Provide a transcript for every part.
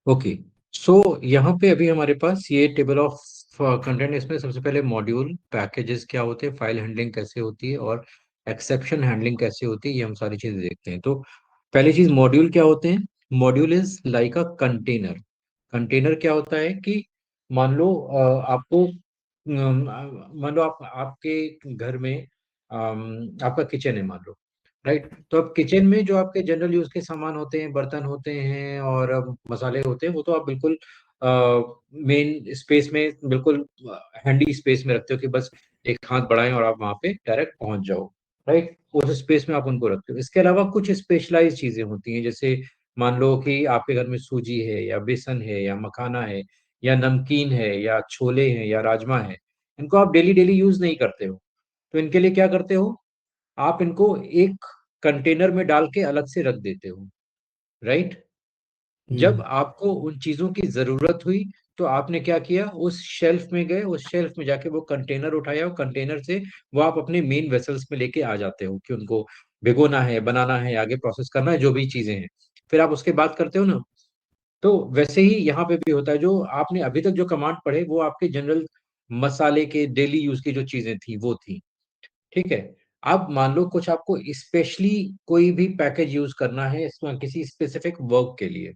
Okay, सो यहाँ पे अभी हमारे पास ये टेबल ऑफ कंटेंट, इसमें सबसे पहले मॉड्यूल पैकेजेस क्या होते हैं, फाइल हैंडलिंग कैसे होती है, और एक्सेप्शन हैंडलिंग कैसे होती है, ये हम सारी चीजें देखते हैं। तो पहली चीज, मॉड्यूल क्या होते हैं। Module is like a container. Container क्या होता है कि मान लो आपको मान लो आप आपके घर में आपका किचन है मान लो, राइट। तो अब किचन में जो आपके जनरल यूज के सामान होते हैं, बर्तन होते हैं और मसाले होते हैं, वो तो आप बिल्कुल मेन स्पेस में, बिल्कुल हैंडी स्पेस में रखते हो कि बस एक हाथ बढ़ाएं और आप वहां पे डायरेक्ट पहुंच जाओ, राइट। उस स्पेस में आप उनको रखते हो। इसके अलावा कुछ स्पेशलाइज चीजें होती हैं, जैसे मान लो कि आपके घर में सूजी है या बेसन है या मखाना है या नमकीन है या छोले हैं या राजमा है। इनको आप डेली डेली यूज नहीं करते हो, तो इनके लिए क्या करते हो, आप इनको एक कंटेनर में डाल के अलग से रख देते हो, राइट। जब हम्म। आपको उन चीजों की जरूरत हुई तो आपने क्या किया, उस शेल्फ में गए, उस शेल्फ में जाके वो कंटेनर उठाया, और कंटेनर से वो आप अपने मेन वेसल्स में लेके आ जाते हो कि उनको भिगोना है, बनाना है, आगे प्रोसेस करना है, जो भी चीजें हैं, फिर आप उसके बाद करते हो ना। तो वैसे ही यहाँ पे भी होता है, जो आपने अभी तक जो कमांड पढ़े वो आपके जनरल मसाले के डेली यूज की जो चीजें थी वो थी, ठीक है। अब मान लो कुछ आपको स्पेशली कोई भी पैकेज यूज करना है इसमें किसी स्पेसिफिक वर्क के लिए,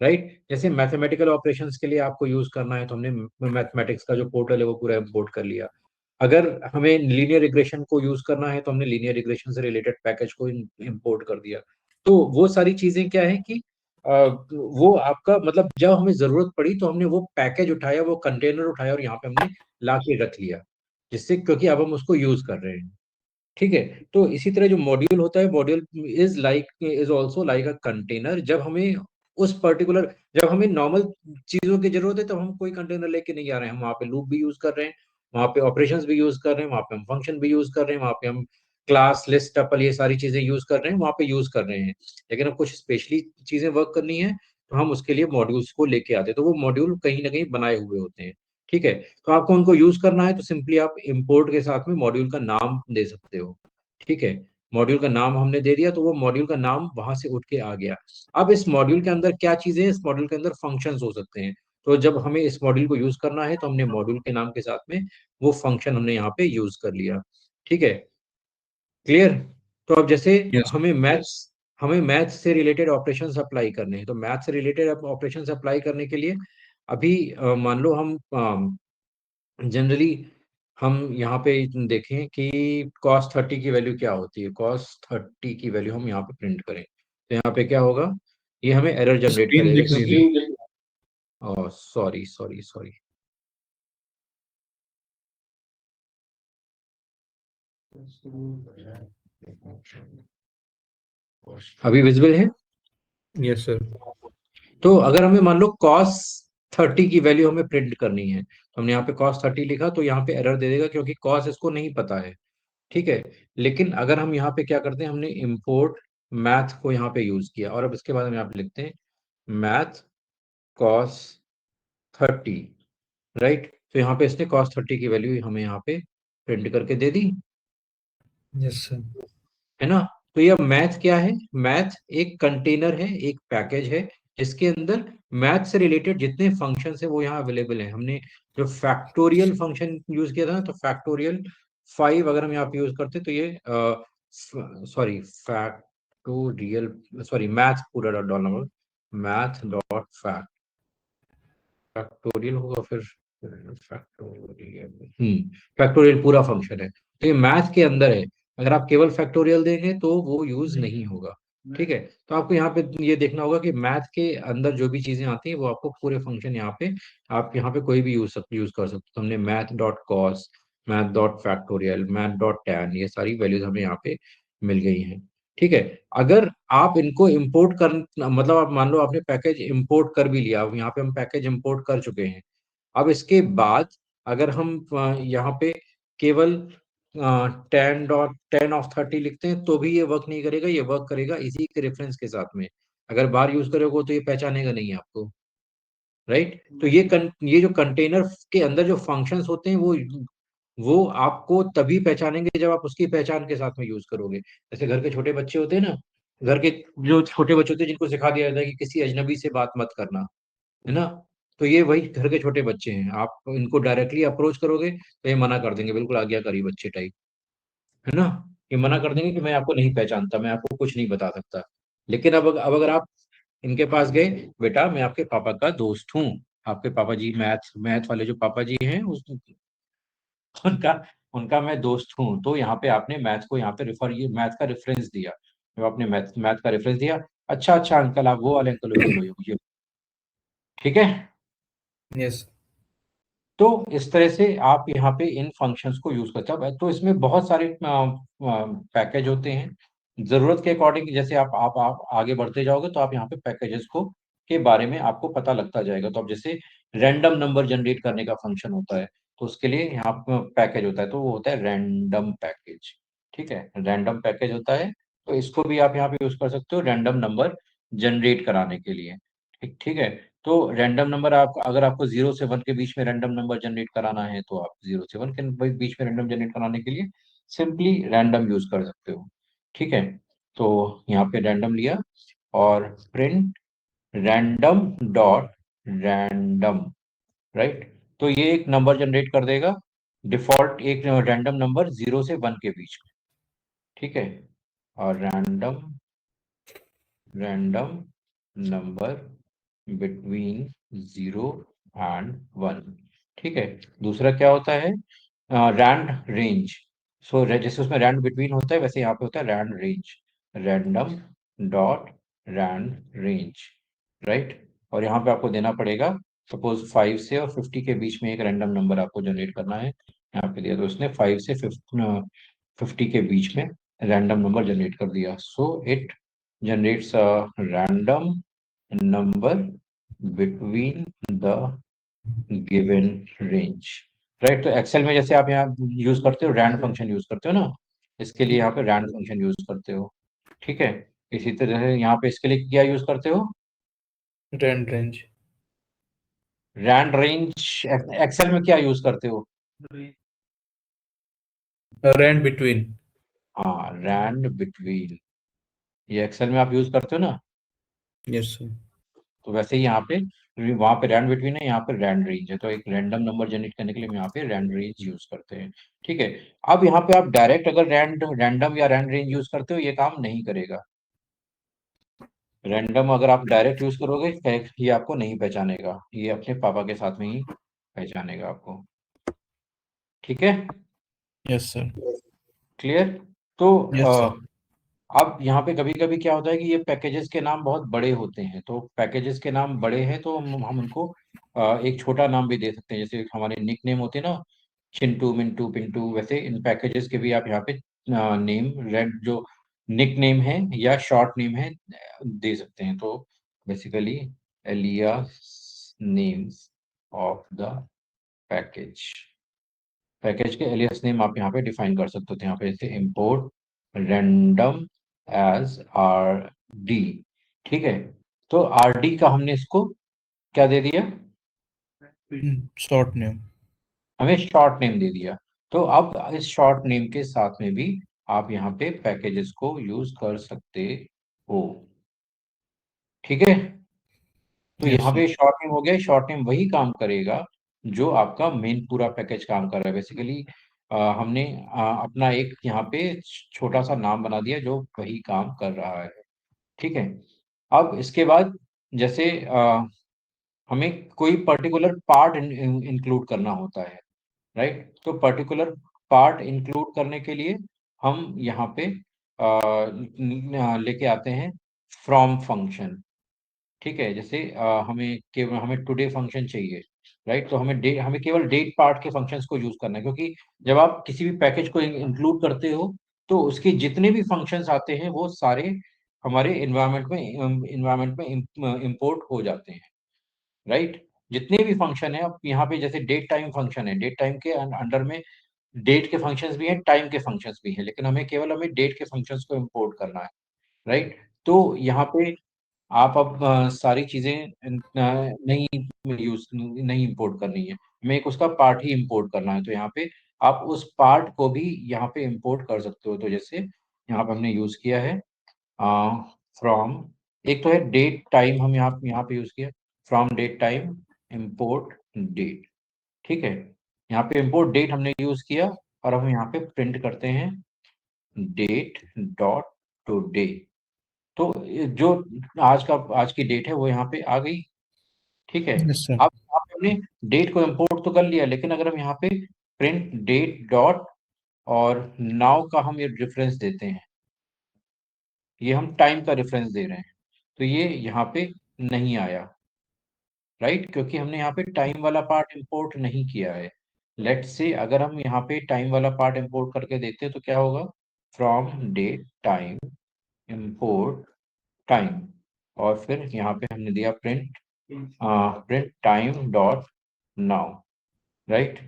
राइट। जैसे मैथमेटिकल ऑपरेशंस के लिए आपको यूज करना है, तो हमने मैथमेटिक्स का जो पोर्टल है वो पूरा इंपोर्ट कर लिया। अगर हमें लीनियर रिग्रेशन को यूज करना है तो हमने लीनियर रिग्रेशन से रिलेटेड पैकेज को इंपोर्ट कर दिया। तो वो सारी चीजें क्या है कि वो आपका मतलब जब हमें जरूरत पड़ी तो हमने वो पैकेज उठाया, वो कंटेनर उठाया और यहाँ पे हमने ला के रख लिया, जिससे क्योंकि अब हम उसको यूज कर रहे हैं, ठीक है। तो इसी तरह जो मॉड्यूल होता है, module is also like a container. जब हमें नॉर्मल चीजों की जरूरत है तब हम कोई कंटेनर लेके नहीं आ रहे हैं, हम वहाँ पे लूप भी यूज कर रहे हैं, वहाँ पे ऑपरेशंस भी यूज कर रहे हैं, वहाँ पे हम फंक्शन भी यूज कर रहे हैं, वहाँ पे हम क्लास लिस्ट टपल ये सारी चीजें यूज कर रहे हैं, वहाँ पे यूज कर रहे हैं। लेकिन अब कुछ स्पेशली चीजें वर्क करनी है तो हम उसके लिए मॉड्यूल्स को लेके आते हैं, तो वो मॉड्यूल कहीं ना कहीं बनाए हुए होते हैं, ठीक है। तो आपको उनको यूज करना है तो सिंपली आप इंपोर्ट के साथ में मॉड्यूल का नाम दे सकते हो, ठीक है। मॉड्यूल का नाम हमने दे दिया तो वो मॉड्यूल का नाम वहां से उठ के आ गया। अब इस मॉड्यूल के अंदर क्या चीजें हैं, इस मॉड्यूल के अंदर फंक्शंस हो सकते हैं। तो जब हमें इस मॉड्यूल को यूज करना है तो हमने मॉड्यूल के नाम के साथ में वो फंक्शन हमने यहाँ पे यूज कर लिया, ठीक है, क्लियर। तो अब जैसे यस। हमें मैथ्स से रिलेटेड ऑपरेशंस अप्लाई करने हैं, तो मैथ्स से रिलेटेड ऑपरेशंस अप्लाई करने के लिए अभी मान लो हम जनरली हम यहाँ पे देखें कि कॉस 30 की वैल्यू क्या होती है, कॉस 30 की वैल्यू हम यहाँ पे प्रिंट करें तो यहाँ पे क्या होगा, ये हमें एरर जनरेट स्क्रीन करेगा दिख नहीं रही। क्योंकि सॉरी सॉरी सॉरी, अभी विजिबल है। Yes sir. तो अगर हमें मान लो कॉस 30 की वैल्यू हमें प्रिंट करनी है तो हमने यहाँ पे कॉस 30 लिखा तो यहाँ पे एरर दे देगा क्योंकि कॉस इसको नहीं पता है, ठीक है। लेकिन अगर हम यहाँ पे क्या करते हैं, हमने इंपोर्ट मैथ को यहाँ पे यूज किया और अब इसके बाद हम यहाँ पे लिखते हैं मैथ कॉस 30, राइट। तो यहाँ पे इसने कॉस 30 की वैल्यू हमें यहाँ पे प्रिंट करके दे दी, यस सर। है ना। तो ये मैथ क्या है, मैथ एक कंटेनर है, एक पैकेज है जिसके अंदर मैथ से रिलेटेड जितने फंक्शंस है वो यहाँ अवेलेबल है। हमने जो फैक्टोरियल फंक्शन यूज किया था ना, तो फैक्टोरियल 5 अगर हम यहाँ पे यूज करते तो ये सॉरी फैक्टोरियल सॉरी मैथ पूरा डॉट डालना होगा, मैथ डॉट फैक्टोरियल होगा फिर फैक्टोरियल, फैक्टोरियल पूरा फंक्शन है तो ये मैथ के अंदर है। अगर आप केवल फैक्टोरियल देंगे तो वो यूज नहीं होगा, ठीक है। तो आपको यहाँ पे ये देखना होगा कि मैथ के अंदर जो भी चीजें आती हैं वो आपको पूरे फंक्शन यहाँ पे आप यहाँ पे कोई भी यूज कर सकते हो। तो हमने math dot cos, math dot factorial, math dot tan, ये सारी वैल्यूज हमें यहाँ पे मिल गई हैं, ठीक है। अगर आप इनको इंपोर्ट कर मतलब आप मान लो आपने पैकेज इंपोर्ट कर भी लिया, अब यहाँ पे हम पैकेज इंपोर्ट कर चुके हैं। अब इसके बाद अगर हम यहाँ पे केवल 10 ऑफ 30 लिखते हैं तो भी ये वर्क नहीं करेगा, ये वर्क करेगा इसी के रेफरेंस के साथ में। अगर बार यूज करोगे तो ये पहचानेगा नहीं आपको, राइट। तो ये जो कंटेनर के अंदर जो फंक्शंस होते हैं वो आपको तभी पहचानेंगे जब आप उसकी पहचान के साथ में यूज करोगे। जैसे घर के छोटे बच्चे होते हैं ना, घर के जो छोटे बच्चे होते हैं जिनको सिखा दिया जाता है कि किसी अजनबी से बात मत करना, है ना। तो ये वही घर के छोटे बच्चे हैं, आप इनको डायरेक्टली अप्रोच करोगे तो ये मना कर देंगे, बिल्कुल आज्ञाकारी बच्चे टाइप, है ना। ये मना कर देंगे कि मैं आपको नहीं पहचानता, मैं आपको कुछ नहीं बता सकता। लेकिन अब अगर आप इनके पास गए, बेटा मैं आपके पापा का दोस्त हूँ, आपके पापा जी मैथ मैथ वाले जो पापा जी हैं उनका उनका मैं दोस्त हूँ, तो यहाँ पे आपने मैथ को यहाँ पे ये मैथ का रेफरेंस दिया, जब आपने मैथ मैथ का रेफरेंस दिया, अच्छा अच्छा अंकल, आप वो वाले अंकल हो, ये ठीक है। Yes. तो इस तरह से आप यहाँ पे इन फंक्शंस को यूज करते हैं। तो इसमें बहुत सारे पैकेज होते हैं, जरूरत के अकॉर्डिंग, जैसे आप आगे बढ़ते जाओगे तो आप यहाँ पे पैकेजेस को के बारे में आपको पता लगता जाएगा। तो अब जैसे रैंडम नंबर जनरेट करने का फंक्शन होता है, तो उसके लिए यहाँ पे पैकेज होता है, तो वो होता है रैंडम पैकेज। ठीक है, रैंडम पैकेज होता है, तो इसको भी आप यहाँ पे यूज कर सकते हो रैंडम नंबर जनरेट कराने के लिए। ठीक ठीक है। तो रैंडम नंबर, आप अगर आपको 0 से 1 के बीच में रैंडम नंबर जनरेट कराना है, तो आप 0 से 1 के बीच में रैंडम जनरेट कराने के लिए सिंपली रैंडम यूज कर सकते हो। ठीक है। तो यहाँ पे रैंडम लिया और print random dot random, right. तो ये एक नंबर जनरेट कर देगा, डिफॉल्ट एक रैंडम नंबर 0 से 1 के बीच में। ठीक है। और random random number between 0 and 1। ठीक है। दूसरा क्या होता है, रैंड रेंज। सो जैसे उसमें रैंड बिटवीन होता है, वैसे यहाँ पे होता है rand range, random dot rand range, right. और यहाँ पे आपको देना पड़ेगा, सपोज 5 से 50 के बीच में एक रैंडम नंबर आपको जनरेट करना है, यहाँ पे दिया तो उसने 5 से 50 के बीच में रैंडम नंबर जनरेट कर दिया। So it generates a random number between the given range, right. तो एक्सेल में जैसे आप यहाँ यूज करते हो रैंड फंक्शन यूज करते हो ना, इसके लिए यहाँ पे रैंड फंक्शन यूज करते हो। ठीक है। इसी तरह से यहाँ पे इसके लिए क्या यूज करते हो, Rand range. Rand range. Excel में क्या यूज करते हो, Rand between. हाँ रैंड बिटवीन, ये एक्सेल में आप यूज करते हो ना। Yes, sir. तो वैसे ही यहाँ पे, वहां पे रैंड बिटवीन है, यहाँ पे रैंड रेंज है, तो एक रैंडम नंबर जनरेट करने के लिए हम यहाँ पे रैंड रेंज यूज करते हैं। ठीक है। अब यहाँ पे आप डायरेक्ट अगर रैंडम या रैंड रेंज यूज करते हो, ये काम नहीं करेगा। रैंडम अगर आप डायरेक्ट यूज करोगे, ये आपको नहीं पहचानेगा, ये अपने पापा के साथ में ही पहचानेगा आपको। ठीक है। Yes, sir. क्लियर। तो Yes, sir. अब यहाँ पे कभी कभी क्या होता है कि ये पैकेजेस के नाम बहुत बड़े होते हैं, तो पैकेजेस के नाम बड़े हैं तो हम उनको एक छोटा नाम भी दे सकते हैं, जैसे हमारे निक नेम होते हैं ना, चिंटू मिंटू पिंटू, वैसे इन पैकेजेस के भी आप यहाँ पे नेम रेड जो निक नेम है या शॉर्ट नेम है दे सकते हैं। तो basically alias names of the package, package के एलियास नेम आप यहाँ पे डिफाइन कर सकते हो। तो यहाँ पे जैसे import random as R D. ठीक है। तो आर डी का हमने इसको क्या दे दिया, Short name. हमें शॉर्ट नेम दे दिया। तो अब इस शॉर्ट नेम के साथ में भी आप यहाँ पे पैकेजेस को यूज कर सकते हो। ठीक है। तो Yes, यहाँ sir. पे शॉर्ट नेम हो गया, शॉर्ट नेम वही काम करेगा जो आपका मेन पूरा पैकेज काम कर रहा है। बेसिकली हमने अपना एक यहाँ पे छोटा सा नाम बना दिया जो वही काम कर रहा है। ठीक है। अब इसके बाद जैसे हमें कोई पर्टिकुलर पार्ट इंक्लूड करना होता है, राइट। तो पर्टिकुलर पार्ट इंक्लूड करने के लिए हम यहाँ पे लेके आते हैं फ्रॉम फंक्शन। ठीक है। जैसे हमें केवल हमें टुडे फंक्शन चाहिए, राइट। तो हमें केवल डेट पार्ट के फंक्शंस को यूज करना है, क्योंकि जब आप किसी भी पैकेज को इंक्लूड करते हो तो उसके जितने भी फंक्शंस आते हैं वो सारे हमारे इन्वायरमेंट में इंपोर्ट हो जाते हैं, राइट। जितने भी फंक्शन है, अब यहाँ पे जैसे डेट टाइम फंक्शन है, डेट टाइम के अंडर में डेट के फंक्शंस भी हैं, टाइम के फंक्शंस भी हैं, लेकिन हमें डेट के फंक्शंस को इंपोर्ट करना है, राइट। तो यहाँ पे आप अब सारी चीजें नहीं नहीं इंपोर्ट करनी है, हमें एक उसका पार्ट ही इंपोर्ट करना है। तो यहाँ पे आप उस पार्ट को भी यहाँ पे इंपोर्ट कर सकते हो। तो जैसे यहाँ पे हमने यूज किया है फ्रॉम, एक तो है डेट टाइम, हम यहाँ पे यूज किया from date time import date, ठीक है। यहाँ पे इंपोर्ट डेट हमने यूज किया और हम यहाँ पे प्रिंट करते हैं डेट डॉट टुडे। तो जो आज की डेट है वो यहाँ पे आ गई, ठीक है। Yes sir. अब हमने डेट को इंपोर्ट तो कर लिया, लेकिन अगर हम यहाँ पे प्रिंट डेट डॉट और नाउ का हम ये रेफरेंस देते हैं, ये हम टाइम का रेफरेंस दे रहे हैं, तो ये यहाँ पे नहीं आया, राइट, क्योंकि हमने यहाँ पे टाइम वाला पार्ट इंपोर्ट नहीं किया है। लेट्स से अगर हम यहाँ पे टाइम वाला पार्ट इंपोर्ट करके देखते हैं तो क्या होगा, from date time import time, और फिर यहाँ पे हमने दिया print print time dot now, right.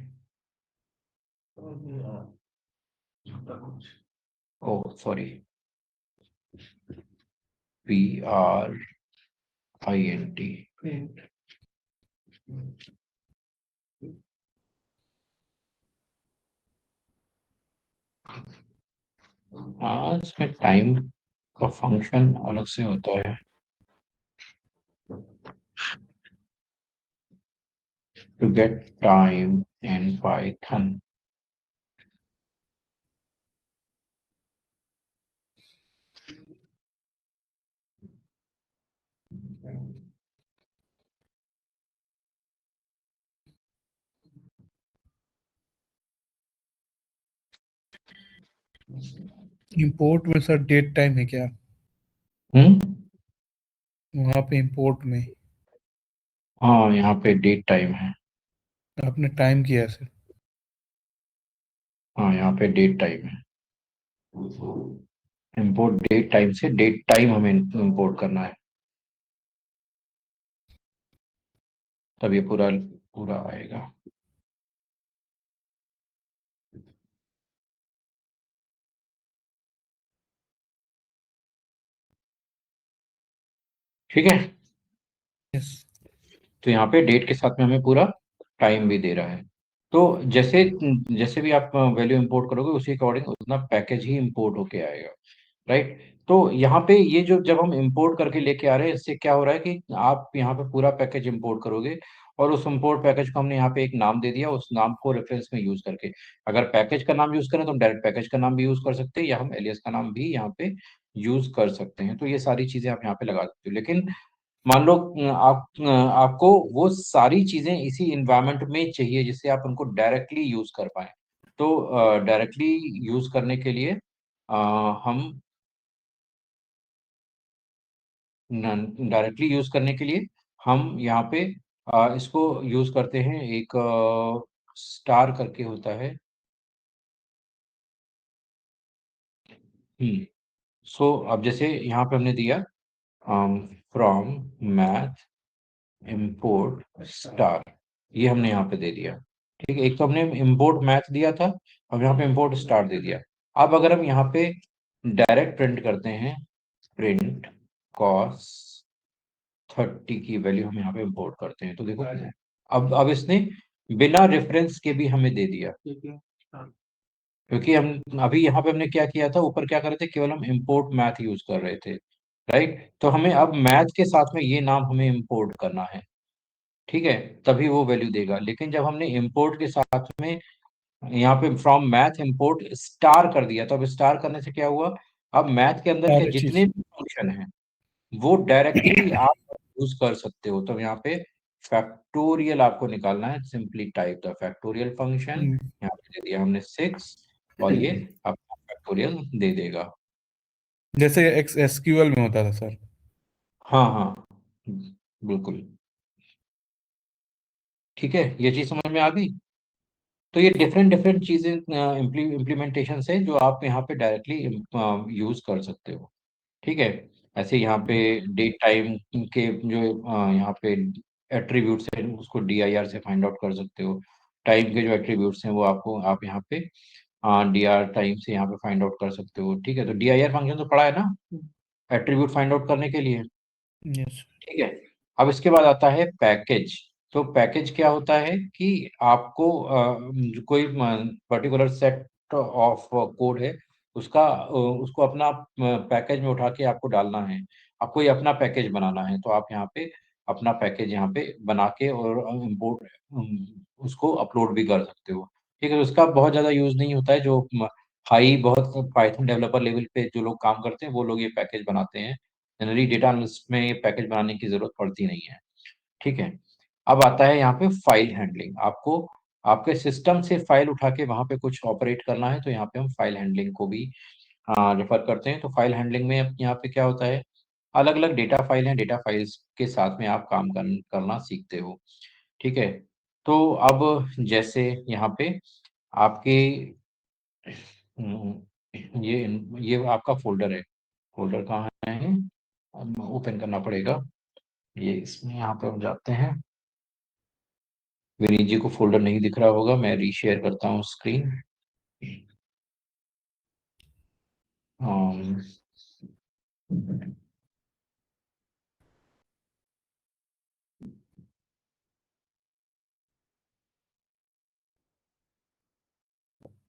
Oh sorry, P R I N T, हाँ इसमें टाइम का फंक्शन अलग से होता है, to get time in Python. Import में सर डेट टाइम है क्या? हम्म, वहाँ पे इंपोर्ट में हाँ यहाँ पे डेट टाइम है, आपने टाइम किया है सर। हाँ यहाँ पे डेट टाइम है, इंपोर्ट डेट टाइम से डेट टाइम हमें इंपोर्ट करना है, तब ये पूरा पूरा आएगा। ठीक है, यस। तो यहाँ पे डेट के साथ में हमें पूरा टाइम भी दे रहा है। तो जैसे जैसे भी आप वैल्यू इंपोर्ट करोगे उसी अकॉर्डिंग उतना पैकेज ही इंपोर्ट होके आएगा, राइट। तो यहाँ पे ये जो जब हम इंपोर्ट करके लेके आ रहे हैं, इससे क्या हो रहा है कि आप यहाँ पे पूरा पैकेज इंपोर्ट करोगे और उस इंपोर्ट पैकेज को हमने यहाँ पे एक नाम दे दिया, उस नाम को रेफरेंस में यूज करके, अगर पैकेज का नाम यूज करें तो हम डायरेक्ट पैकेज का नाम भी यूज कर सकते हैं, या हम एलियास का नाम भी यहाँ पे यूज कर सकते हैं। तो ये सारी चीजें आप यहाँ पे लगा सकते हो, लेकिन मान लो आपको वो सारी चीजें इसी इन्वायरमेंट में चाहिए जिससे आप उनको डायरेक्टली यूज कर पाए। तो डायरेक्टली यूज करने के लिए हम डायरेक्टली यूज करने के लिए हम यहाँ पे इसको यूज करते हैं, एक स्टार करके होता है। सो अब जैसे यहाँ पे हमने दिया फ्रॉम मैथ इंपोर्ट स्टार, ये हमने यहाँ पे दे दिया, ठीक है। एक तो हमने इंपोर्ट मैथ दिया था, अब यहाँ पे इंपोर्ट स्टार दे दिया। अब अगर हम यहाँ पे डायरेक्ट प्रिंट करते हैं, प्रिंट कॉस 30 की वैल्यू हम यहाँ पे इंपोर्ट करते हैं, तो देखो अब इसने बिना रेफरेंस के भी हमें दे दिया, क्योंकि हम अभी यहाँ पे हमने क्या किया था, ऊपर क्या कर रहे थे, केवल हम इंपोर्ट मैथ यूज कर रहे थे, राइट। तो हमें अब मैथ के साथ में ये नाम हमें इंपोर्ट करना है, ठीक है, तभी वो वैल्यू देगा। लेकिन जब हमने इंपोर्ट के साथ में यहाँ पे फ्रॉम मैथ इंपोर्ट स्टार कर दिया, तो अब स्टार करने से क्या हुआ, अब मैथ के अंदर के सारे जितने चीज। भी फंक्शन हैं वो डायरेक्टली आप यूज कर सकते हो। तो यहाँ पे फैक्टोरियल आपको निकालना है, simply type the factorial function, यहाँ पे दे दिया हमने 6, और ये आपका फैक्टोरियल दे देगा। जैसे एक्स एसक्यूएल में होता था सर। हाँ हाँ, बिल्कुल, ठीक है, ये चीज समझ में आ गई। तो ये डिफरेंट डिफरेंट चीजें इम्प्लीमेंटेशन है जो आप यहाँ पे डायरेक्टली यूज कर सकते हो, ठीक है। ऐसे यहाँ पे डेट टाइम के जो यहाँ पे एट्रीब्यूट्स हैं उसको डीआईआर से फाइंड आउट कर सकते हो, टाइम के जो एट्रीब्यूट्स हैं वो आपको आप यहाँ पे डीआर टाइम से यहाँ पे फाइंड आउट कर सकते हो, ठीक है। तो डीआईआर फंक्शन तो पढ़ा है ना, एट्रीब्यूट फाइंड आउट करने के लिए, यस। ठीक है। अब इसके बाद आता है पैकेज। तो पैकेज क्या होता है कि आपको कोई पर्टिकुलर सेट ऑफ कोड है, उसको अपना पैकेज में उठा के आपको डालना है, आपको ये अपना पैकेज बनाना है, तो आप यहाँ पे अपना पैकेज यहाँ पे बना के और इम्पोर्ट उसको अपलोड भी कर सकते हो। ठीक है, तो उसका बहुत ज़्यादा यूज़ नहीं होता है। जो हाई बहुत पाइथन डेवलपर लेवल पे जो लोग काम करते हैं वो लोग ये पैकेज बनाते हैं। जनरली डेटा एनालिस्ट में ये पैकेज बनाने की जरूरत पड़ती नहीं है। ठीक है, अब आता है यहाँ पे फाइल हैंडलिंग। आपको आपके सिस्टम से फाइल उठा के वहां पे कुछ ऑपरेट करना है, तो यहाँ पे हम फाइल हैंडलिंग को भी रेफर करते हैं। तो फाइल हैंडलिंग में यहाँ पे क्या होता है, अलग अलग डेटा फाइल हैं, डेटा फाइल्स के साथ में आप काम करना सीखते हो। ठीक है, तो अब जैसे यहाँ पे आपके ये ये आपका फोल्डर है। फोल्डर कहाँ है, ओपन करना पड़ेगा। ये इसमें यहाँ पे हम जाते हैं। विनीत जी को फोल्डर नहीं दिख रहा होगा, मैं रीशेयर करता हूँ स्क्रीन।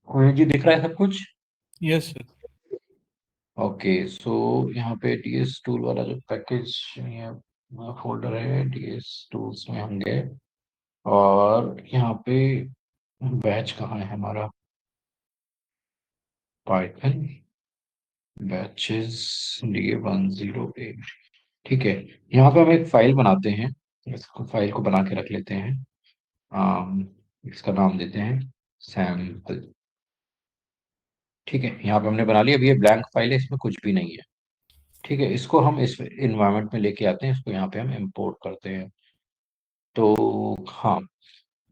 विनीत जी दिख रहा है सब कुछ? Yes sir. ओके, सो यहाँ पे डीएस टूल वाला जो पैकेज फोल्डर है, डीएस टूल्स में हम गए, और यहाँ पे बैच कहाँ है हमारा, पाइथन बैचेस DA10A। ठीक है, यहाँ पे हम एक फाइल बनाते हैं। इसको फाइल को बना के रख लेते हैं। इसका नाम देते हैं सैम्पल। ठीक है, यहाँ पे हमने बना लिया। अभी ये ब्लैंक फाइल है, इसमें कुछ भी नहीं है। ठीक है, इसको हम इस इन्वायरमेंट में लेके आते हैं, इसको यहाँ पे हम इंपोर्ट करते हैं। तो हाँ,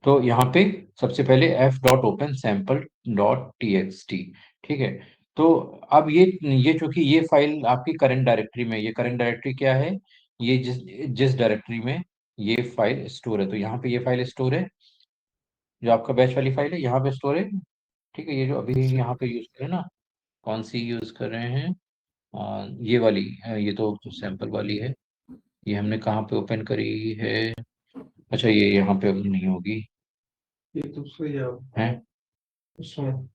तो यहाँ पे सबसे पहले f.open sample.txt। ठीक है, तो अब ये चूंकि ये फाइल आपकी करंट डायरेक्टरी में, ये करंट डायरेक्टरी क्या है, ये जिस जिस डायरेक्टरी में ये फाइल स्टोर है, तो यहाँ पे ये फाइल स्टोर है। जो आपका बैच वाली फाइल है यहाँ पे स्टोर है। ठीक है, ये जो अभी सर यहाँ पे यूज कर रहे हैं ना, कौन सी यूज कर रहे हैं, ये वाली, ये तो सैंपल वाली है। ये हमने कहाँ पे ओपन करी है, अच्छा ये यहाँ पे अभी नहीं होगी, ये दूसरी जगह है, उसमें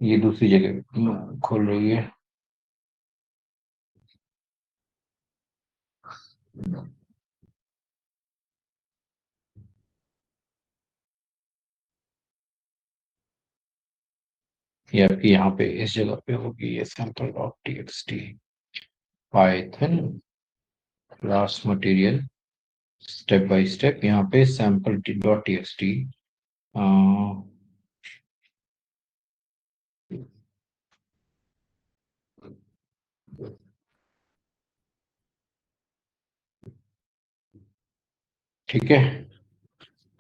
ये दूसरी जगह खोल रही है। ये आपकी यहाँ पे इस जगह पे होगी, ये sample dot TXT Python class material step by step, यहाँ पे सैंपल डॉट टीएक्सटी। ठीक है,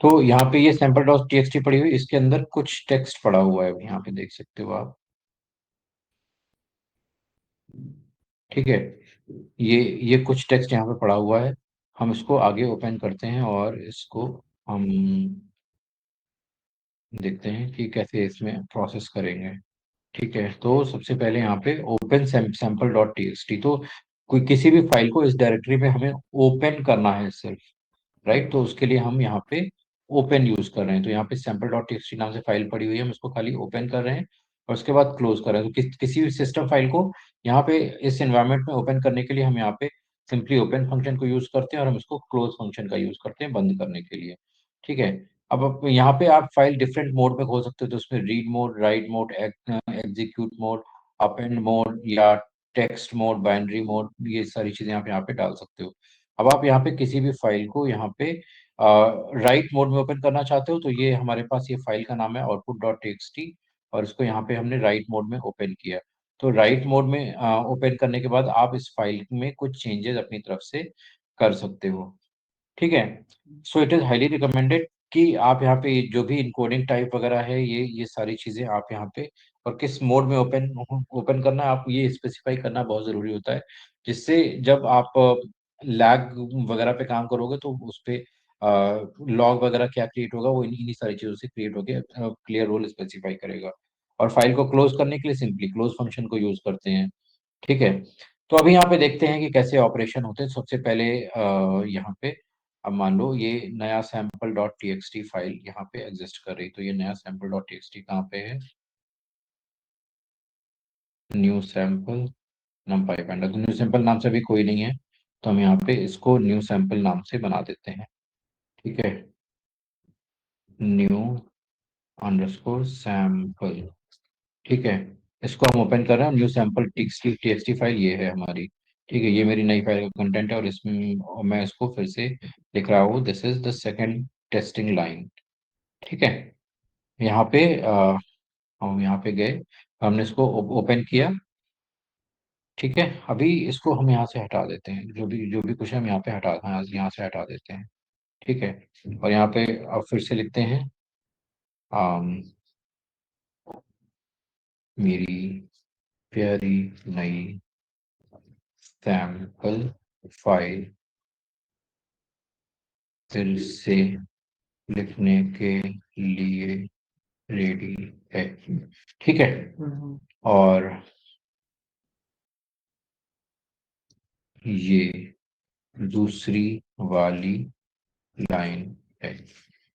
तो यहाँ पे ये सैंपल डॉट टीएक्सटी पड़ी हुई, इसके अंदर कुछ टेक्स्ट पड़ा हुआ है, यहाँ पे देख सकते हो आप। ठीक है, ये कुछ टेक्स्ट यहाँ पे पड़ा हुआ है। हम इसको आगे ओपन करते हैं और इसको हम देखते हैं कि कैसे इसमें प्रोसेस करेंगे। ठीक है, तो सबसे पहले यहाँ पे ओपन सैंपल डॉट टीएक्सटी, तो कोई किसी भी फाइल को इस डायरेक्टरी में हमें ओपन करना है सिर्फ, राइट। तो उसके लिए हम यहाँ पे ओपन यूज कर रहे हैं। तो यहाँ पे सैंपल डॉट टीएक्सटी नाम से फाइल पड़ी हुई है, हम इसको खाली ओपन कर रहे हैं और उसके बाद क्लोज कर रहे हैं। तो किसी भी सिस्टम फाइल को यहाँ पे इस एनवायरनमेंट में ओपन करने के लिए हम यहाँ पे सिंपली ओपन फंक्शन को यूज करते हैं, और हम इसको क्लोज फंक्शन का यूज करते हैं बंद करने के लिए। ठीक है, अब यहाँ पे आप फाइल डिफरेंट मोड में खोल सकते हो, तो उसमें read mode, right mode, execute mode, append mode, या टेक्स्ट मोड, बाइनरी मोड, ये सारी चीजें आप यहाँ पे डाल सकते हो। अब आप यहाँ पे किसी भी फाइल को यहाँ पे राइट मोड में ओपन करना चाहते हो, तो ये हमारे पास ये फाइल का नाम है आउटपुट डॉट टीएक्सटी, और इसको यहाँ पे हमने राइट मोड में ओपन किया। तो राइट मोड में ओपन करने के बाद आप इस फाइल में कुछ चेंजेस अपनी तरफ से कर सकते हो। ठीक है, so it is highly recommended कि आप यहाँ पे जो भी इनकोडिंग टाइप वगैरह है, ये सारी चीजें आप यहाँ पे, और किस मोड में ओपन ओपन करना है, आप ये स्पेसिफाई करना बहुत जरूरी होता है, जिससे जब आप लैग वगैरह पे काम करोगे तो उस पे लॉग वगैरह क्या क्रिएट होगा, वो इन्हीं सारी चीजों से क्रिएट होके क्लियर रोल स्पेसिफाई करेगा। और फाइल को क्लोज करने के लिए सिंपली क्लोज फंक्शन को यूज करते हैं। ठीक है, तो अभी यहाँ पे देखते हैं कि कैसे ऑपरेशन होते हैं। सबसे पहले यहाँ पे अब मान लो ये नया सैंपल डॉट टीएक्सटी फाइल यहाँ पे एग्जिस्ट कर रही, तो ये नया सैंपल डॉट टीएक्सटी कहाँ पे है, न्यू सैंपल numpy पाइंडर। न्यू सैंपल नाम से भी कोई नहीं है, तो हम यहाँ पे इसको न्यू सैंपल नाम से बना देते हैं। ठीक है, न्यू अंडरस्कोर सैंपल। ठीक है, इसको हम ओपन कर रहे हैं। न्यू सैंपल टीएक्सटी फाइल ये है हमारी। ठीक है, ये मेरी नई फाइल का कंटेंट है, और इसमें और मैं इसको फिर से लिख रहा हूँ, this is the second testing line. ठीक है, यहाँ पे हम यहाँ पे गए, हमने इसको ओपन किया। ठीक है, अभी इसको हम यहाँ से हटा देते हैं, जो भी कुछ है हम यहाँ पे यहाँ से हटा देते हैं। ठीक है, और यहाँ पे अब फिर से लिखते हैं, अम, मेरी प्यारी नई सैंपल फाइल फिर से लिखने के लिए रेडी है। ठीक है, और ये दूसरी वाली लाइन है।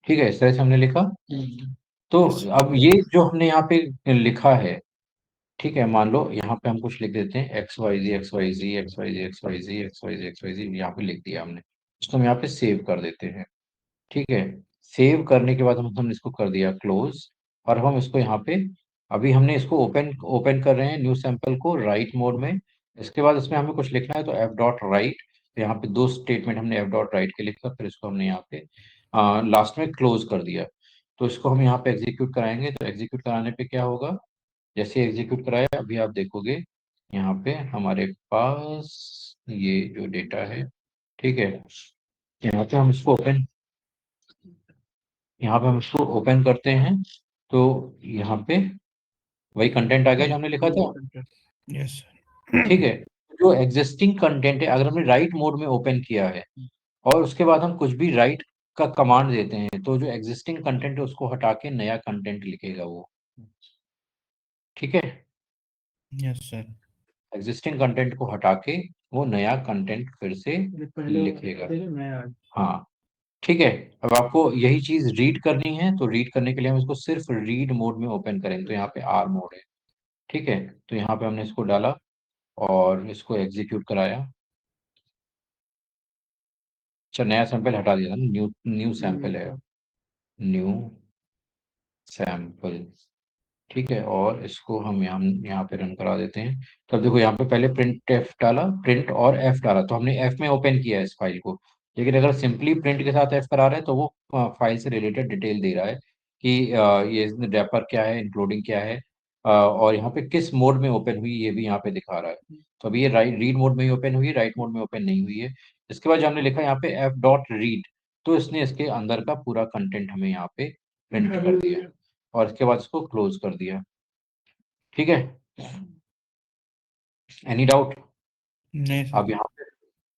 ठीक है, इस तरह से हमने लिखा। तो यस सर। अब ये जो हमने यहाँ पे लिखा है, ठीक है, मान लो यहाँ पे हम कुछ लिख देते हैं, एक्स वाई जी एक्स वाई जी एक्स वाई जी एक्स वाई जी एक्स वाई जी एक्स वाई जी, यहाँ पे लिख दिया हमने। इसको हम यहाँ पे सेव कर देते हैं। ठीक है, सेव करने के बाद हमने इसको कर दिया क्लोज, और हम इसको यहाँ पे, अभी हमने इसको ओपन ओपन कर रहे हैं न्यू सैंपल को राइट मोड में। इसके बाद इसमें हमें कुछ लिखना है, तो एफ डॉट राइट। यहाँ पे दो स्टेटमेंट हमने एफ डॉट राइट के लिखा, फिर इसको हमने यहाँ पे लास्ट में क्लोज कर दिया। तो इसको हम यहाँ पे एग्जीक्यूट कराएंगे, तो एग्जीक्यूट कराने पे क्या होगा, जैसे एग्जीक्यूट कराया अभी आप देखोगे, यहाँ पे हमारे पास ये जो डेटा है। ठीक है, यहाँ पे हम इसको ओपन यहाँ पे हम इसको ओपन करते हैं, तो यहाँ पे वही कंटेंट आ गया जो हमने लिखा था। यस ठीक सर। है, जो एग्जिस्टिंग कंटेंट है, अगर हमने राइट मोड में ओपन किया है और उसके बाद हम कुछ भी राइट का कमांड देते हैं, तो जो एग्जिस्टिंग कंटेंट है उसको हटा के नया कंटेंट लिखेगा वो। ठीक है, यस सर। एग्जिस्टिंग कंटेंट को हटा के वो नया कंटेंट फिर से लिखेगा। हाँ, ठीक है। अब आपको यही चीज रीड करनी है, तो रीड करने के लिए हम इसको सिर्फ रीड मोड में ओपन करेंगे, तो यहाँ पे आर मोड है। ठीक है, तो यहाँ पे हमने इसको डाला और इसको एग्जीक्यूट कराया। अच्छा, नया सैंपल हटा दिया था ना, न्यू न्यू सैंपल है, न्यू सैंपल। ठीक है, और इसको हम यहाँ पे रन करा देते हैं। तो अब देखो, यहाँ पे पहले प्रिंट एफ डाला, प्रिंट और एफ डाला, तो हमने एफ में ओपन किया है इस फाइल को। लेकिन अगर सिंपली प्रिंट के साथ एफ करा रहे हैं, तो वो फाइल से रिलेटेड डिटेल दे रहा है कि ये रैपर क्या है, इंक्लूडिंग क्या है, और यहाँ पे किस मोड में ओपन हुई ये भी यहाँ पे दिखा रहा है। तो अभी ये राइट रीड मोड में ही ओपन हुई है, राइट मोड में ओपन नहीं हुई है। इसके बाद जो हमने लिखा यहाँ पे एफ डॉट रीड, तो इसने इसके अंदर का पूरा कंटेंट हमें यहाँ पे प्रिंट कर दिया, और इसके बाद इसको क्लोज कर दिया। ठीक है, एनी डाउट? नहीं सर। अब यहाँ पे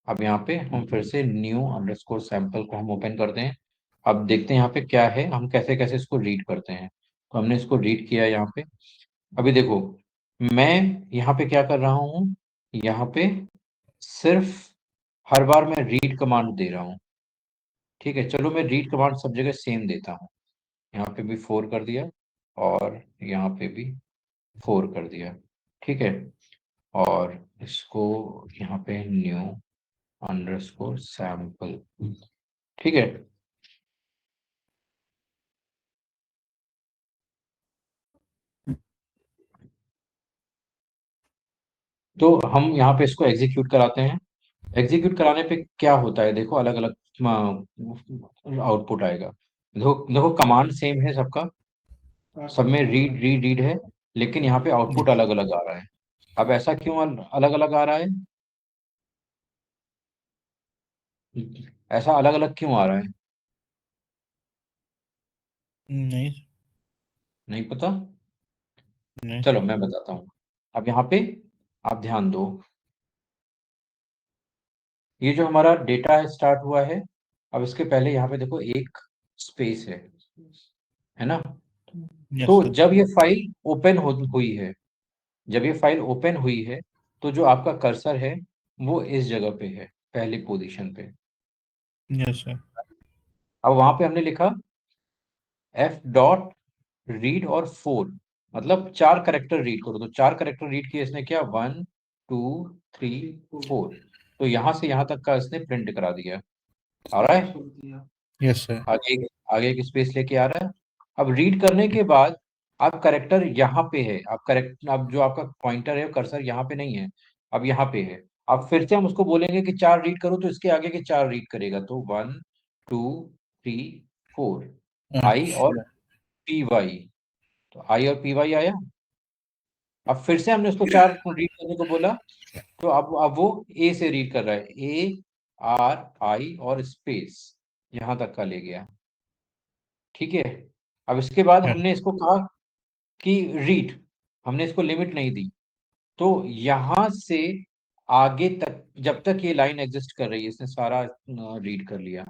अब यहाँ पे हम फिर से न्यू अंडरस्कोर सैंपल को हम ओपन करते हैं। अब देखते हैं यहाँ पे क्या है, हम कैसे कैसे इसको रीड करते हैं। तो हमने इसको रीड किया यहाँ पे। अभी देखो, मैं यहाँ पे क्या कर रहा हूँ, यहाँ पे सिर्फ हर बार मैं रीड कमांड दे रहा हूँ। ठीक है, चलो मैं रीड कमांड सब जगह सेम देता हूँ। यहाँ पे भी 4 कर दिया, और यहाँ पे भी 4 कर दिया। ठीक है, और इसको यहाँ पे न्यू अंडरस्कोर सैंपल। ठीक है, तो हम यहाँ पे इसको एग्जीक्यूट कराते हैं। एग्जीक्यूट कराने पे क्या होता है, देखो अलग अलग आउटपुट आएगा। देखो देखो, कमांड सेम है सबका, सब में रीड रीड रीड है, लेकिन यहाँ पे आउटपुट यस। अलग अलग आ रहा है। अब ऐसा क्यों अलग अलग आ रहा है, ऐसा अलग अलग क्यों आ रहा है? नहीं। नहीं पता? नहीं चलो सर। मैं बताता हूँ। अब यहाँ पे आप ध्यान दो, ये जो हमारा डेटा है स्टार्ट हुआ है, अब इसके पहले यहाँ पे देखो एक स्पेस है ना? तो यस सर। जब ये फाइल ओपन हुई है, जब ये फाइल ओपन हुई है, तो जो आपका कर्सर है वो इस जगह पे है, पहली पोजीशन पे। Yes sir. अब वहां पे हमने लिखा एफ डॉट रीड और 4। मतलब 4 करेक्टर रीड करो। तो 4 करेक्टर रीड किए इसने, क्या 1 2 3 4। तो यहां से यहां तक का इसने प्रिंट करा दिया। आ रहा है? Yes sir. आगे आगे एक स्पेस लेके आ रहा है। अब रीड करने के बाद अब करेक्टर यहाँ पे है। अब करेक्ट, अब जो आपका पॉइंटर है कर्सर यहाँ पे नहीं है, अब यहाँ पे है। अब फिर से हम उसको बोलेंगे कि 4 रीड करो, तो इसके आगे के 4 रीड करेगा। तो 1 2 3 4, आई और अच्छा। P Y. तो आई और पी वाई आया। अब फिर से हमने उसको 4 रीड करने को बोला, तो अब वो ए से रीड कर रहा है। ए आर आई और स्पेस यहां तक का ले गया। ठीक है। अब इसके बाद हमने इसको कहा कि रीड, हमने इसको लिमिट नहीं दी। तो यहां से आगे तक जब तक ये लाइन एग्जिस्ट कर रही है, इसने सारा रीड कर लिया।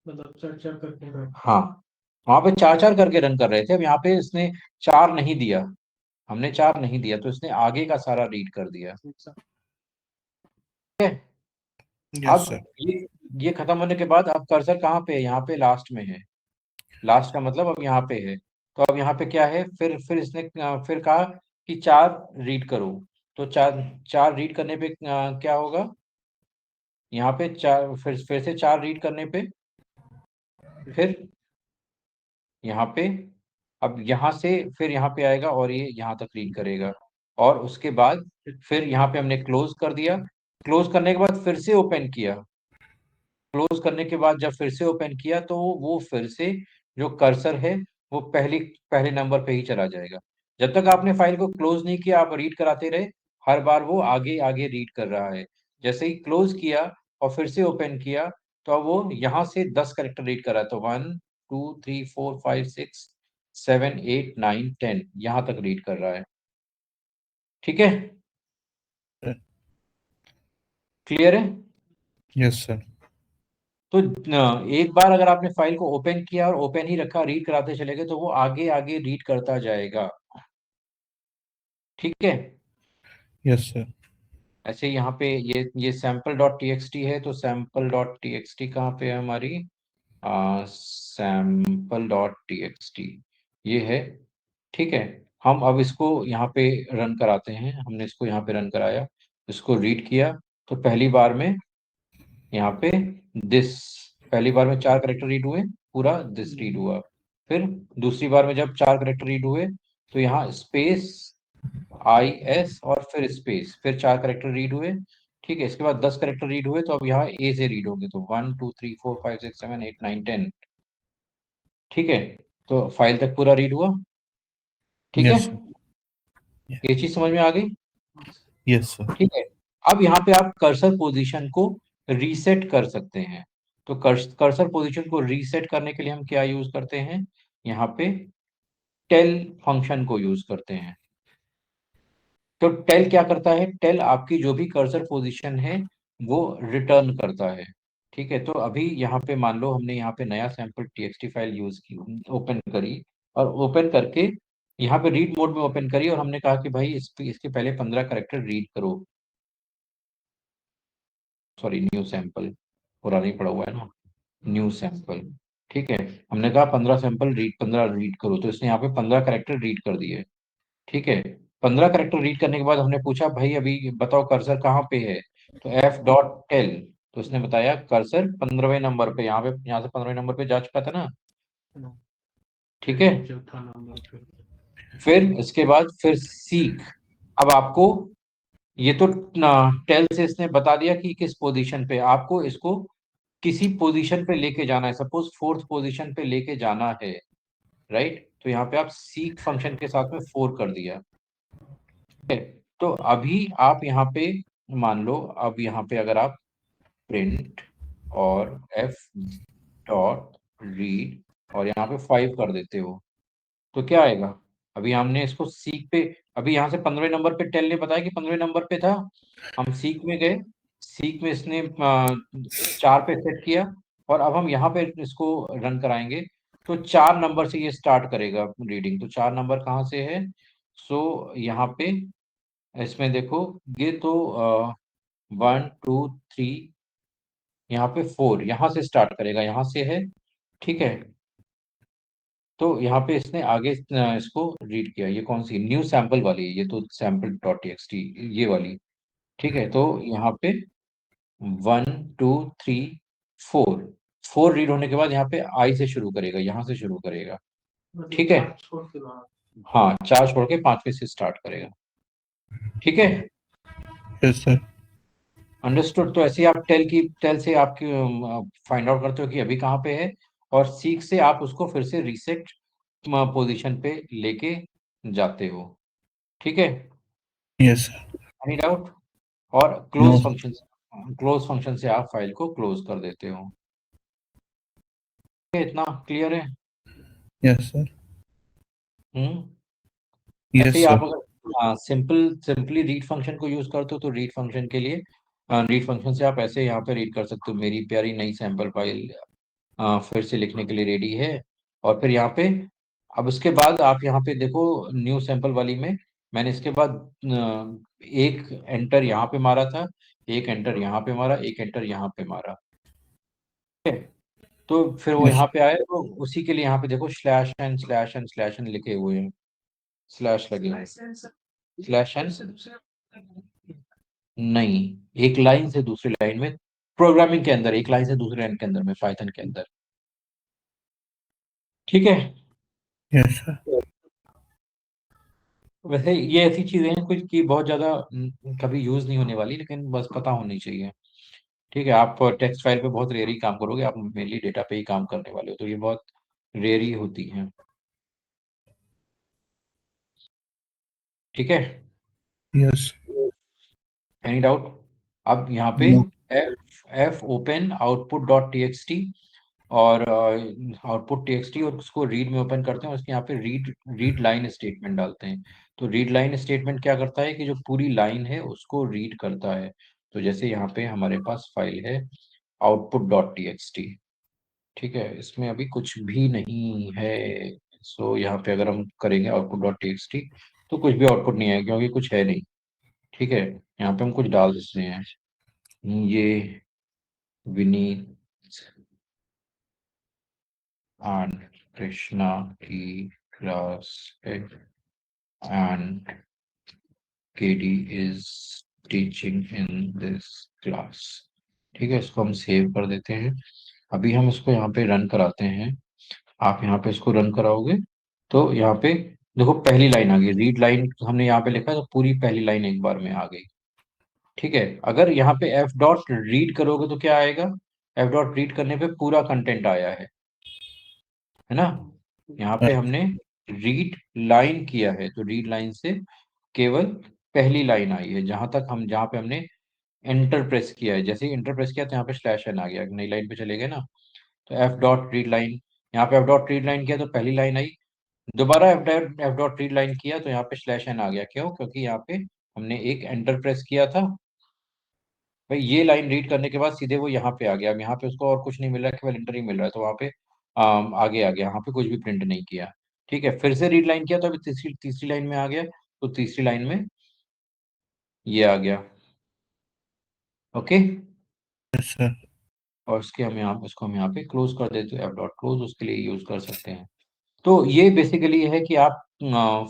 मतलब 4 4 करके हाँ, वहां पे 4 4 करके रन कर रहे थे। अब यहाँ पे इसने 4 नहीं दिया, हमने 4 नहीं दिया, तो इसने आगे का सारा रीड कर दिया। ठीक है। यस अब सर। ये खत्म होने के बाद अब कर्सर कहाँ पे है? यहाँ पे लास्ट में है। लास्ट का मतलब अब यहाँ पे है। तो अब यहाँ पे क्या है? फिर इसने फिर कहा कि 4 रीड करो। तो 4 4 रीड करने पे क्या होगा? यहाँ पे 4, फिर से 4 रीड करने पे, फिर यहाँ पे, अब यहाँ से फिर यहाँ पे आएगा और ये यहाँ तक रीड करेगा। और उसके बाद फिर यहाँ पे हमने क्लोज कर दिया। क्लोज करने के बाद फिर से ओपन किया। क्लोज करने के बाद जब फिर से ओपन किया, तो वो फिर से जो कर्सर है वो पहले नंबर पे ही चला जाएगा। जब तक आपने फाइल को क्लोज नहीं किया, आप रीड कराते रहे, हर बार वो आगे आगे रीड कर रहा है। जैसे ही क्लोज किया और फिर से ओपन किया, तो अब वो यहाँ से 10 करेक्टर रीड कर रहा है। तो 1 2 3 4 5 6 7 8 9 10 यहाँ तक रीड कर रहा है। ठीक है, क्लियर है? Yes sir. तो एक बार अगर आपने फाइल को ओपन किया और ओपन ही रखा, रीड कराते चले गए, तो वो आगे आगे रीड करता जाएगा। ठीक है। Yes sir. ऐसे यहाँ पे ये सैम्पल डॉट टी है। तो सैम्पल डॉट टी कहाँ पे है हमारी? सैम्पल डॉट टी ये है। ठीक है। हम अब इसको यहाँ पे रन कराते हैं। हमने इसको यहाँ पे रन कराया, इसको रीड किया। तो पहली बार में यहाँ पे दिस, पहली बार में 4 करेक्टर रीड हुए, पूरा दिस रीड हुआ। फिर दूसरी बार में जब 4 करेक्टर रीड हुए, तो यहाँ स्पेस आई एस और फिर स्पेस, फिर 4 करेक्टर रीड हुए। ठीक है। इसके बाद 10 करेक्टर रीड हुए, तो अब यहाँ ए से रीड होंगे। तो 1 2 3 4 5 6 7 8 9 10। ठीक है। तो फाइल तक पूरा रीड हुआ। ठीक है। Yes sir. ये चीज समझ में आ गई? Yes sir. ठीक है। अब यहाँ पे आप कर्सर पोजीशन को रीसेट कर सकते हैं। तो कर्सर पोजीशन को रीसेट करने के लिए हम क्या यूज करते हैं? यहाँ पे टेल फंक्शन को यूज करते हैं। तो टेल क्या करता है? टेल आपकी जो भी कर्सर पोजीशन है वो रिटर्न करता है। ठीक है। तो अभी यहाँ पे मान लो हमने यहाँ पे नया सैंपल टीएक्सटी फाइल यूज की, ओपन करी, और ओपन करके यहाँ पे रीड मोड में ओपन करी, और हमने कहा कि भाई इसके पहले 15 करेक्टर रीड करो। सॉरी, न्यू सैंपल, पूरा नहीं पड़ा हुआ है ना, न्यू सैंपल। ठीक है। हमने कहा 15 रीड करो, तो इसने यहाँ पे 15 करेक्टर रीड कर दिए। ठीक है। 15 करेक्टर रीड करने के बाद हमने पूछा भाई अभी बताओ कर्सर कहाँ पे है? तो एफ डॉट टेल, तो उसने बताया कर्सर 15वें नंबर पे, यहाँ से 15वें नंबर पे जा चुका था ना। ठीक है। चौथा नंबर पे। फिर इसके बाद फिर सीख। अब आपको ये तो टेल से इसने बता दिया कि किस पोजीशन पे आपको इसको किसी पोजीशन पे लेके जाना है। सपोज 4th पोजीशन पे लेके जाना है, राइट? तो यहाँ पे आप सीक फंक्शन के साथ में 4 कर दिया। ठीक है। तो अभी आप यहाँ पे मान लो, अब यहाँ पे अगर आप प्रिंट और एफ डॉट रीड और यहाँ पे 5 कर देते हो, तो क्या आएगा? अभी हमने इसको सीक पे, अभी यहाँ से 15वें नंबर पे टेल ने बताया कि 15वें नंबर पे था। हम सीक में गए, सीक में इसने 4 पे सेट किया, और अब हम यहाँ पे इसको रन कराएंगे। तो 4 नंबर से ये स्टार्ट करेगा रीडिंग। तो 4 नंबर कहाँ से है? सो यहाँ पे इसमें देखो, ये तो 1 2 3, यहाँ पे 4 यहाँ से स्टार्ट करेगा, यहाँ से है। ठीक है। तो यहाँ पे इसने आगे इसको रीड किया। ये कौन सी न्यू सैंपल वाली है? ये तो सैंपल डॉट टीएक्सटी ये वाली। ठीक है, तो यहाँ पे 1 2 3 4, 4 रीड होने के बाद यहाँ पे आई से शुरू करेगा, यहाँ से शुरू करेगा। ठीक है, हाँ 4 छोड़ के 5वें से स्टार्ट करेगा। ठीक है, यस सर। अंडरस्टूड। तो ऐसे ही आप टेल से आपकी फाइंड आउट करते हो कि अभी कहाँ पे है, और सीक से आप उसको फिर से रीसेट पोजीशन पे लेके जाते हो। ठीक है, यस सर। Any doubt? और नो। क्लोज फंक्शन से आप फाइल को क्लोज कर देते हो। इतना क्लियर है? Yes sir. हम्म। ऐसे यस ही सर। आप अगर सिंपली रीड फंक्शन को यूज करते हो तो रीड फंक्शन के लिए रीड फंक्शन से आप ऐसे यहाँ पे रीड कर सकते हो, मेरी प्यारी नई सैंपल फाइल फिर से लिखने के लिए रेडी है। और फिर यहाँ पे अब उसके बाद आप यहाँ पे देखो, न्यू सैंपल वाली में मैंने इसके बाद एक एंटर यहाँ पे मारा था, एक एंटर यहाँ पे मारा, एक एंटर यहाँ पे मारा। ठीक है, तो फिर वो यस। यहाँ पे आए तो उसी के लिए यहाँ पे देखो स्लैश एन लिखे हुए हैं, स्लैश लगे हुए स्लैश एन नहीं, एक लाइन से दूसरी लाइन में, प्रोग्रामिंग के अंदर एक लाइन से दूसरी लाइन के अंदर में, पाइथन के अंदर। ठीक है, यस सर। वैसे ये ऐसी चीजें हैं कुछ की बहुत ज्यादा कभी यूज नहीं होने वाली, लेकिन बस पता होनी चाहिए। ठीक है, आप टेक्स्ट फाइल पे बहुत रेयर ही काम करोगे, आप मेनली डेटा पे ही काम करने वाले हो, तो ये बहुत रेयर ही होती है। ठीक है, यस। Any doubt? अब यहाँ पे no. F F open output dot TXT, और आउटपुट टीएक्सटी, और उसको रीड में ओपन करते हैं, उसके यहाँ पे रीड रीड लाइन स्टेटमेंट डालते हैं। तो रीड लाइन स्टेटमेंट क्या करता है कि जो पूरी लाइन है उसको रीड करता है। तो जैसे यहाँ पे हमारे पास फाइल है आउटपुट डॉट टीएक्सटी। ठीक है, इसमें अभी कुछ भी नहीं है। सो यहाँ पे अगर हम करेंगे आउटपुट डॉट टीएक्सटी तो कुछ भी आउटपुट नहीं है, क्योंकि कुछ है नहीं। ठीक है, यहाँ पे हम कुछ डाल देते हैं, ये विनीत एंड कृष्णा की क्लास है, and KD is teaching in this class. ठीक है, इसको हम सेव कर देते हैं। अभी हम इसको यहाँ पे रन कराते हैं। आप यहाँ पे इसको रन कराओगे तो यहाँ पे देखो पहली लाइन आ गई, रीड लाइन हमने यहाँ पे लिखा है तो पूरी पहली लाइन एक बार में आ गई। ठीक है, अगर यहाँ पे एफ डॉट रीड करोगे तो क्या आएगा? एफ डॉट रीड करने पे पूरा कंटेंट आया है ना? यहाँ पे हमने रीड लाइन किया है तो रीड लाइन से केवल पहली लाइन आई है, जहां पे हमने एंटर प्रेस किया है। जैसे ही एंटर प्रेस किया तो यहाँ पे स्लैश एन आ गया, नई लाइन पे चले गए ना। तो एफ डॉट रीड लाइन, यहाँ पे एफ डॉट रीड लाइन किया तो पहली लाइन आई, दोबारा एफ डॉट रीड लाइन किया तो यहाँ पे स्लैश एन आ गया। क्यों? क्योंकि यहाँ पे हमने एक एंटर प्रेस किया था भाई, ये लाइन रीड करने के बाद सीधे वो यहाँ पे आ गया। अब यहाँ पे उसको और कुछ नहीं मिल रहा है, केवल एंटर ही मिल रहा है, तो वहाँ पे आगे आ गया, यहाँ पे कुछ भी प्रिंट नहीं किया। ठीक है, फिर से रीड लाइन किया तो अभी तीसरी तीसरी लाइन में आ गया, तो तीसरी लाइन में ये आ गया। Okay, yes sir. और इसको हम यहाँ पे क्लोज कर देते हैं, एफ डॉट क्लोज उसके लिए यूज कर सकते हैं। तो ये बेसिकली है कि आप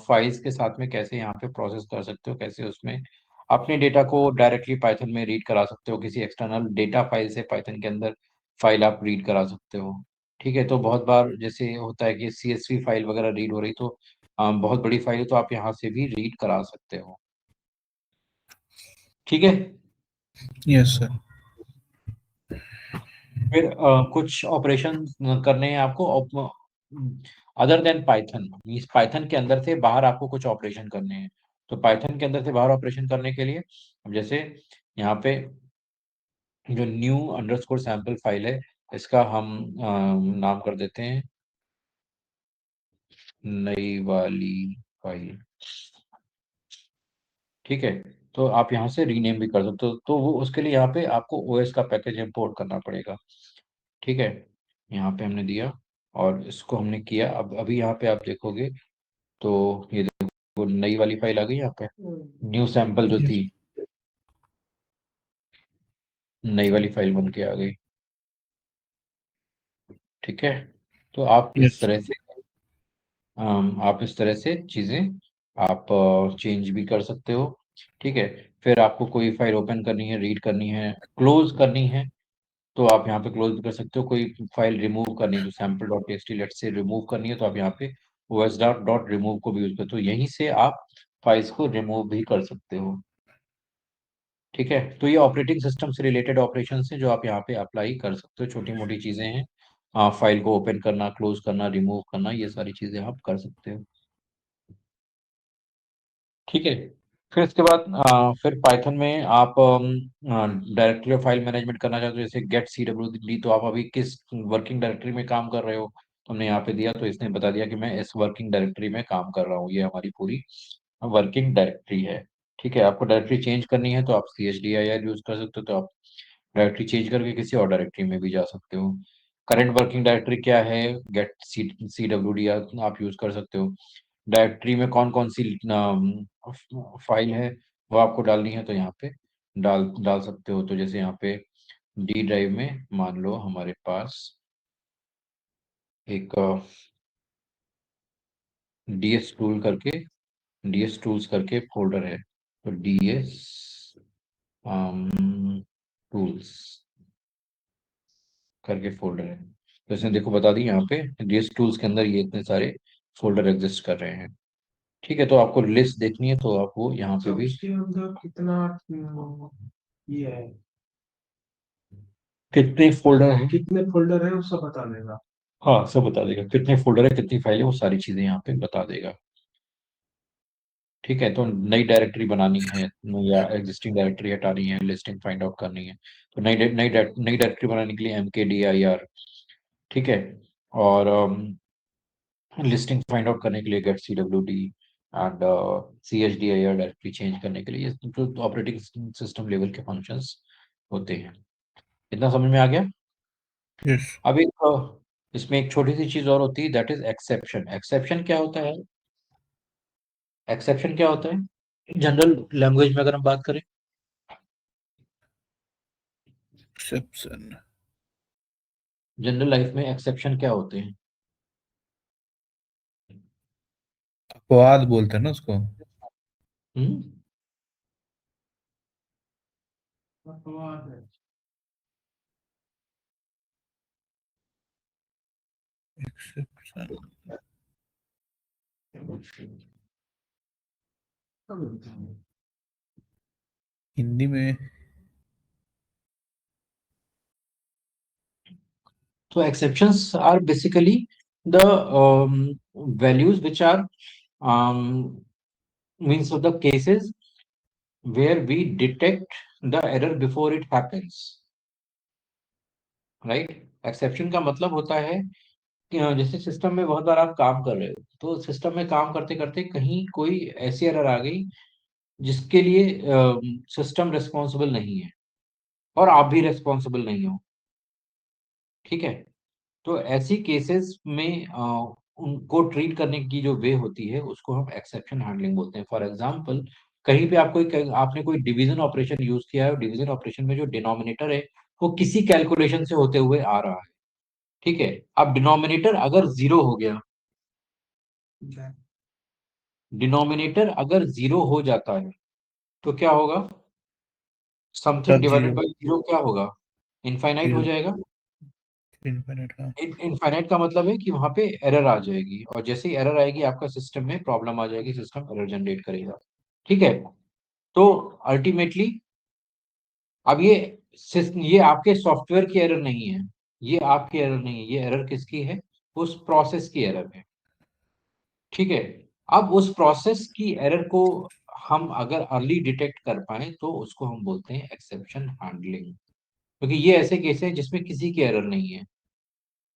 फाइल्स के साथ में कैसे यहाँ पे प्रोसेस कर सकते हो, कैसे उसमें अपने डेटा को डायरेक्टली पाइथन में रीड करा सकते हो, किसी एक्सटर्नल डेटा फाइल से पाइथन के अंदर फाइल आप रीड करा सकते हो। ठीक है, तो बहुत बार जैसे होता है कि सीएसवी फाइल वगैरह रीड हो रही, तो बहुत बड़ी फाइल है तो आप यहाँ से भी रीड करा सकते हो। ठीक है, यस सर। फिर कुछ ऑपरेशन करने हैं आपको other than Python, means Python के अंदर से बाहर आपको कुछ ऑपरेशन करने हैं। तो पाइथन के अंदर से बाहर ऑपरेशन करने के लिए अब जैसे यहाँ पे जो न्यू अंडरस्कोर सैंपल फाइल है, इसका हम नाम कर देते हैं नई वाली फाइल। ठीक है, तो आप यहाँ से रीनेम भी कर सकते हो, तो वो उसके लिए यहाँ पे आपको ओएस का पैकेज इंपोर्ट करना पड़ेगा। ठीक है, यहाँ पे हमने दिया और इसको हमने किया। अब अभी यहाँ पे आप देखोगे तो ये देखो नई वाली फाइल आ गई यहाँ पे, न्यू सैंपल जो यस। थी, नई वाली फाइल बन के आ गई। ठीक है, तो आप इस यस। तरह से आप इस तरह से चीजें आप चेंज भी कर सकते हो। ठीक है। फिर आपको कोई फाइल ओपन करनी है, रीड करनी है, क्लोज करनी है, तो आप यहाँ पे क्लोज भी कर सकते हो। कोई फाइल रिमूव करनी है, जो सैम्पल डॉट टीएक्सटी लेट से रिमूव करनी है, तो आप यहाँ पे ओएस डॉट डॉट रिमूव को भी यूज करते हो। यहीं से आप फाइल्स को रिमूव भी कर सकते हो। ठीक है। तो ये ऑपरेटिंग सिस्टम से रिलेटेड ऑपरेशन है जो आप यहाँ पे अप्लाई कर सकते हो। छोटी मोटी चीजें हैं, फाइल को ओपन करना, क्लोज करना, रिमूव करना, ये सारी चीजें आप कर सकते हो। ठीक है। फिर इसके बाद फिर पाइथन में आप डायरेक्टरी ऑफ फाइल मैनेजमेंट करना चाहते हो, जैसे गेट सी डब्ल्यू डी। तो आप अभी किस वर्किंग डायरेक्टरी में काम कर रहे हो, तो हमने यहाँ पे दिया, तो इसने बता दिया कि मैं इस वर्किंग डायरेक्टरी में काम कर रहा हूँ। ये हमारी पूरी वर्किंग डायरेक्टरी है। ठीक है। आपको डायरेक्टरी चेंज करनी है तो आप C H D I R use कर सकते हो, तो आप डायरेक्टरी चेंज करके किसी और डायरेक्टरी में भी जा सकते हो। करंट वर्किंग डायरेक्टरी क्या है, गेट सी सी डब्ल्यू डी आप यूज कर सकते हो। डायरेक्टरी में कौन कौन सी फाइल है वो आपको डालनी है, तो यहाँ पे डाल डाल सकते हो। तो जैसे यहाँ पे डी ड्राइव में मान लो हमारे पास एक डीएस टूल करके, डीएस टूल्स करके फोल्डर है, तो डीएस टूल्स करके फोल्डर है। तो इसने देखो बता दी यहाँ पे डीएस टूल्स के अंदर ये इतने सारे फोल्डर एग्जिस्ट कर रहे हैं। ठीक है। तो आपको लिस्ट देखनी है तो आप वो यहाँ पे भी, उसके अंदर कितना ये है, कितने फोल्डर है, कितने फोल्डर है वो सब बता देगा। हाँ सब बता देगा। कितने फोल्डर है, कितनी फाइल है, वो सारी चीजें यहाँ पे बता देगा। ठीक है। तो नई डायरेक्टरी बनानी है या एग्जिस्टिंग डायरेक्टरी हटानी है, लिस्टिंग फाइंड आउट करनी है, तो नई डायरेक्टरी बनाने के लिए एम के डी आई आर। ठीक है। और लिस्टिंग फाइंड आउट करने के लिए get C W D, and C H D I R directory change करने के लिए, ये जो ऑपरेटिंग सिस्टम लेवल के फंक्शंस होते हैं। इतना समझ में आ गया। यस। अब एक इसमें एक छोटी सी चीज और होती है, दैट इज एक्सेप्शन। एक्सेप्शन क्या होता है? एक्सेप्शन क्या होता है जनरल लैंग्वेज में अगर हम बात करें? एक्सेप्शन। जनरल लाइफ में एक्सेप्शन क्या होते हैं? अपवाद बोलते हैं ना उसको। हम्म। अपवाद है। एक्सेप्शन हिंदी में। तो exceptions are basically the values which are means of the cases where we detect the error before it happens, राइट। एक्सेप्शन का मतलब होता है कि जैसे सिस्टम में बहुत बार आप काम कर रहे हो, तो सिस्टम में काम करते करते कहीं कोई ऐसी एरर आ गई जिसके लिए सिस्टम रिस्पॉन्सिबल नहीं है और आप भी रिस्पॉन्सिबल नहीं हो। ठीक है। तो ऐसी केसेस में उनको ट्रीट करने की जो वे होती है उसको हम एक्सेप्शन हैंडलिंग बोलते हैं। फॉर एग्जांपल, कहीं पे आपने कोई डिवीजन ऑपरेशन यूज किया है और डिवीजन ऑपरेशन में जो डिनोमिनेटर है वो किसी कैलकुलेशन से होते हुए आ रहा है। ठीक है। अब डिनोमिनेटर अगर जीरो हो गया, डिनोमिनेटर अगर जीरो हो जाता है तो क्या होगा? समथिंग सब डिवाइडेड जीरो। बाय जीरो क्या होगा? इनफाइनाइट हो जीरो। जाएगा। इनफिनिट, हाँ। इनफाइनाइट का मतलब है कि वहां पे एरर आ जाएगी, और जैसे ही एरर आएगी आपका सिस्टम में प्रॉब्लम आ जाएगी, सिस्टम एरर जनरेट करेगा। ठीक है। तो अल्टीमेटली अब ये आपके सॉफ्टवेयर की एरर नहीं है, ये आपकी एरर नहीं है, ये एरर किसकी है? उस प्रोसेस की एरर है। ठीक है। अब उस प्रोसेस की एरर को हम अगर अर्ली डिटेक्ट कर पाए तो उसको हम बोलते हैं एक्सेप्शन हैंडलिंग, क्योंकि ये ऐसे केस हैं जिसमें किसी की एरर नहीं है,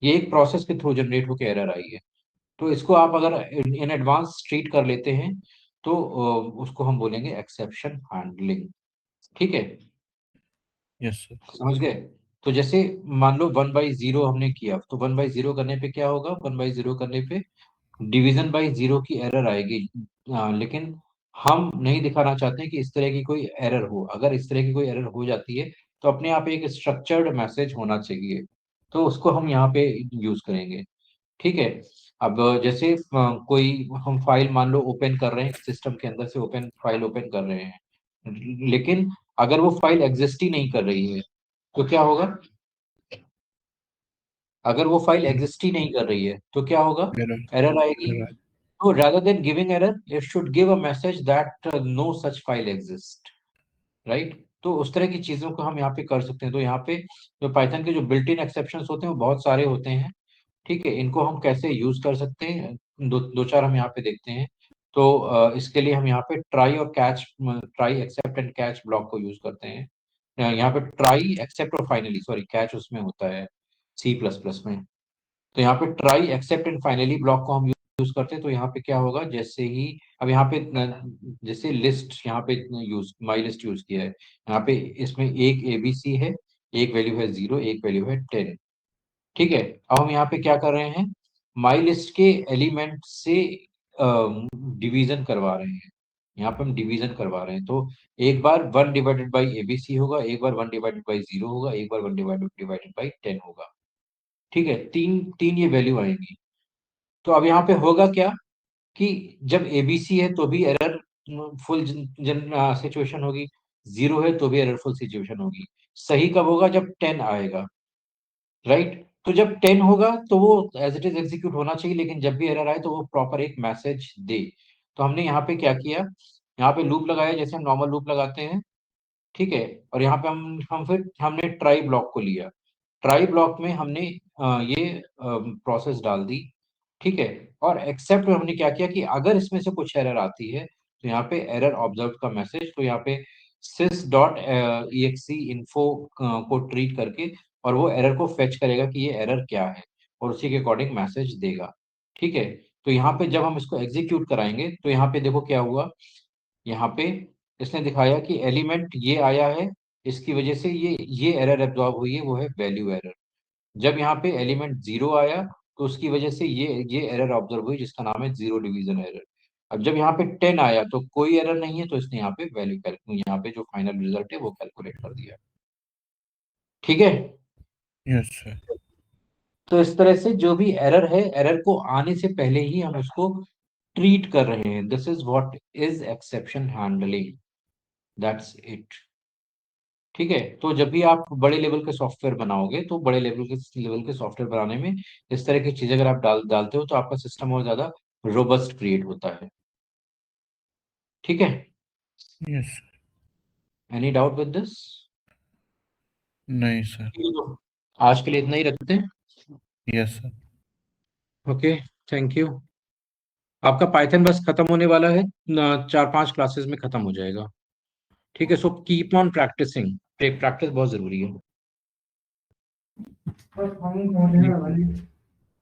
ये एक प्रोसेस के थ्रू जनरेट होकर एरर आई है। तो इसको आप अगर इन एडवांस ट्रीट कर लेते हैं तो उसको हम बोलेंगे एक्सेप्शन हैंडलिंग। ठीक है। Yes sir. समझ गए? तो जैसे मान लो 1/0 हमने किया, तो 1/0 करने पे क्या होगा? 1/0 करने पे डिवीजन बाय जीरो की एरर आएगी। लेकिन हम नहीं दिखाना चाहते कि इस तरह की कोई एरर हो। अगर इस तरह की कोई एरर हो जाती है तो अपने आप एक स्ट्रक्चर्ड मैसेज होना चाहिए, तो उसको हम यहाँ पे यूज करेंगे। ठीक है। अब जैसे कोई हम फाइल मान लो ओपन कर रहे हैं, सिस्टम के अंदर से फाइल ओपन कर रहे हैं, लेकिन अगर वो फाइल एग्जिस्ट ही नहीं कर रही है तो क्या होगा? अगर वो फाइल एग्जिस्ट ही नहीं कर रही है तो क्या होगा? एरर एरर आएगी। एरर तो rather than giving error, it should give a message that no such file exists, right? तो उस तरह की चीजों को हम यहाँ पे कर सकते हैं। तो यहाँ पे जो पाइथन के जो बिल्ट इन एक्सेप्शंस होते हैं वो बहुत सारे होते हैं। ठीक है, इनको हम कैसे यूज कर सकते हैं, दो चार हम यहाँ पे देखते हैं। तो इसके लिए हम यहाँ पे try except and catch block को यूज करते हैं। यहाँ पे ट्राई एक्सेप्ट और फाइनली, सॉरी, कैच उसमें होता है सी प्लस प्लस में। तो यहाँ पे try except and finally block को हम यूज करते हैं। तो यहाँ पे क्या होगा, जैसे ही अब यहाँ पे जैसे लिस्ट यहाँ पे यूज माई लिस्ट यूज किया है, यहाँ पे इसमें एक एबीसी है, एक वैल्यू है 0, एक वैल्यू है 10। ठीक है, अब हम यहाँ पे क्या कर रहे हैं, माई लिस्ट के एलिमेंट से डिवीजन करवा रहे हैं। यहाँ पे हम डिवीजन करवा रहे हैं। तो एक बार 1 डिवाइडेड बाई एबीसी होगा, एक बार 1 डिवाइडेड बाई 0 होगा, एक बार 1 डिवाइडेड बाई 10 होगा। ठीक है, तीन तीन ये वैल्यू आएंगी। तो अब यहाँ पे होगा क्या कि जब एबीसी है तो भी एरर फुल सिचुएशन होगी, 0 है तो भी एरर फुल सिचुएशन होगी। सही कब होगा? जब 10 आएगा, राइट? तो जब 10 होगा तो वो एज इट इज एग्जीक्यूट होना चाहिए, लेकिन जब भी एरर आए तो वो प्रॉपर एक मैसेज दे। तो हमने यहाँ पे क्या किया, यहाँ पे लूप लगाया जैसे हम नॉर्मल लूप लगाते हैं। ठीक है, और यहाँ पे हम फिर हमने ट्राई ब्लॉक को लिया। ट्राई ब्लॉक में हमने ये प्रोसेस डाल दी। ठीक है, और एक्सेप्ट में हमने क्या किया कि अगर इसमें से कुछ एरर आती है तो यहाँ पे एरर ऑब्जर्व का मैसेज, तो यहाँ पे sys डॉट exe info को ट्रीट करके और वो एरर को फेच करेगा कि ये एरर क्या है, और उसी के अकॉर्डिंग मैसेज देगा। ठीक है, तो यहाँ पे जब हम इसको एग्जीक्यूट कराएंगे तो यहाँ पे देखो क्या हुआ। यहाँ पे इसने दिखाया कि एलिमेंट ये आया है, इसकी वजह से ये एरर एब्जॉर्ब हुई है, वो है वैल्यू एरर। जब यहाँ पे एलिमेंट 0 आया तो उसकी वजह से ये एरर ऑब्जर्व हुई जिसका नाम है 0 डिवीजन एरर। अब जब यहाँ पे 10 आया तो कोई एरर नहीं है, तो इसने यहाँ पे वैल्यू कैलकुलेट, यहाँ पे जो फाइनल रिजल्ट है वो कैलकुलेट कर दिया। ठीक है, यस सर। तो इस तरह से जो भी एरर है, एरर को आने से पहले ही हम उसको ट्रीट कर रहे हैं। This is what is exception handling, that's it. ठीक है, तो जब भी आप बड़े लेवल के सॉफ्टवेयर बनाओगे तो बड़े लेवल के सॉफ्टवेयर बनाने में इस तरह की चीजें अगर आप डालते हो तो आपका सिस्टम और ज्यादा रोबस्ट क्रिएट होता है। ठीक है, yes. Any doubt with this? नहीं सर। आज के लिए इतना ही रखते हैं। Yes sir. Okay, thank you. आपका पाइथन बस खत्म होने वाला है, 4-5 क्लासेस में खत्म हो जाएगा। ठीक है, so keep on practising, practice बहुत जरूरी है। बस हम